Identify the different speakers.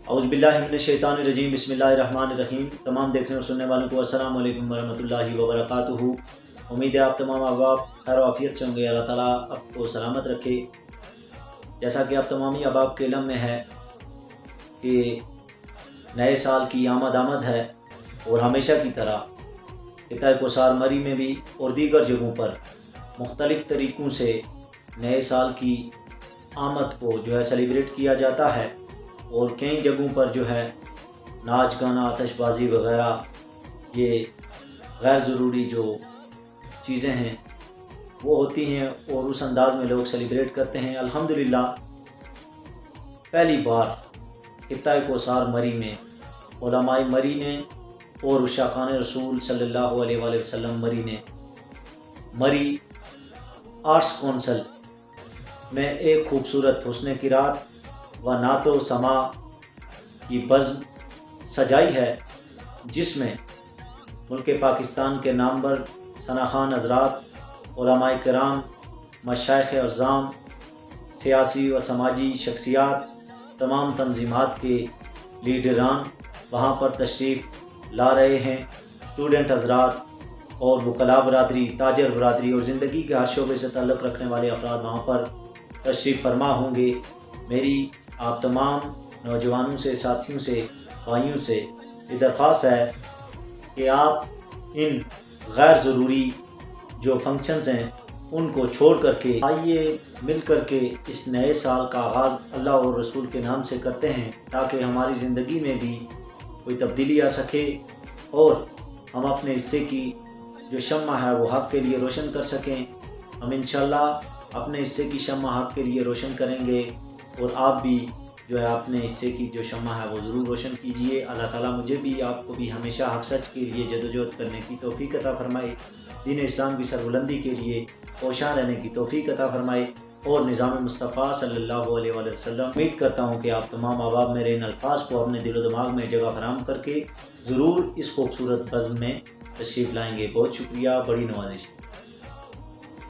Speaker 1: اعوذ باللہ من الشیطان الرجیم، بسم اللہ الرحمن الرحیم۔ تمام دیکھنے اور سننے والوں کو السلام علیکم ورحمۃ اللہ وبرکاتہ۔ امید ہے آپ تمام احباب خیر و عافیت سے ہوں گے۔ اللہ تعالیٰ آپ کو سلامت رکھے۔ جیسا کہ آپ تمامی احباب کے علم میں ہے کہ نئے سال کی آمد ہے، اور ہمیشہ کی طرح خطہ کوثر مری میں بھی اور دیگر جگہوں پر مختلف طریقوں سے نئے سال کی آمد کو سیلیبریٹ کیا جاتا ہے، اور کئی جگہوں پر ناچ گانا، آتش بازی وغیرہ یہ غیر ضروری جو چیزیں ہیں وہ ہوتی ہیں، اور اس انداز میں لوگ سیلیبریٹ کرتے ہیں۔ الحمدللہ پہلی بار خطہ کوثر مری میں علماء مری نے اور عشاقان رسول صلی اللہ علیہ وآلہ وسلم مری آرٹس کونسل میں ایک خوبصورت حسن قرات و نعت و سما کی بزم سجائی ہے، جس میں ملک پاکستان کے نامور ثنا خان حضرات، علماء کرام، مشائخ اعظام، سیاسی و سماجی شخصیات، تمام تنظیمات کے لیڈران وہاں پر تشریف لا رہے ہیں۔ اسٹوڈنٹ حضرات اور وکلاء برادری، تاجر برادری اور زندگی کے ہر شعبے سے تعلق رکھنے والے افراد وہاں پر تشریف فرما ہوں گے۔ میری آپ تمام نوجوانوں سے، ساتھیوں سے، بھائیوں سے یہ درخواست ہے کہ آپ ان غیر ضروری جو فنکشنز ہیں ان کو چھوڑ کر کے آئیے مل کر کے اس نئے سال کا آغاز اللہ اور رسول کے نام سے کرتے ہیں، تاکہ ہماری زندگی میں بھی کوئی تبدیلی آ سکے اور ہم اپنے حصے کی جو شمع ہے وہ حق کے لیے روشن کر سکیں۔ ہم انشاءاللہ اپنے حصے کی شمع حق کے لیے روشن کریں گے، اور آپ بھی اپنے حصے کی جو شمع ہے وہ ضرور روشن کیجئے۔ اللہ تعالیٰ مجھے بھی آپ کو بھی ہمیشہ حق سچ کے لیے جدوجہد کرنے کی توفیق عطا فرمائے، دین اسلام کی سربلندی کے لیے کوشاں رہنے کی توفیق عطا فرمائے، اور نظام مصطفیٰ صلی اللہ علیہ وآلہ وسلم۔ امید کرتا ہوں کہ آپ تمام احباب میرے ان الفاظ کو اپنے دل و دماغ میں جگہ فراہم کر کے ضرور اس خوبصورت بزم میں تشریف لائیں گے۔ بہت شکریہ، بڑی نوازش۔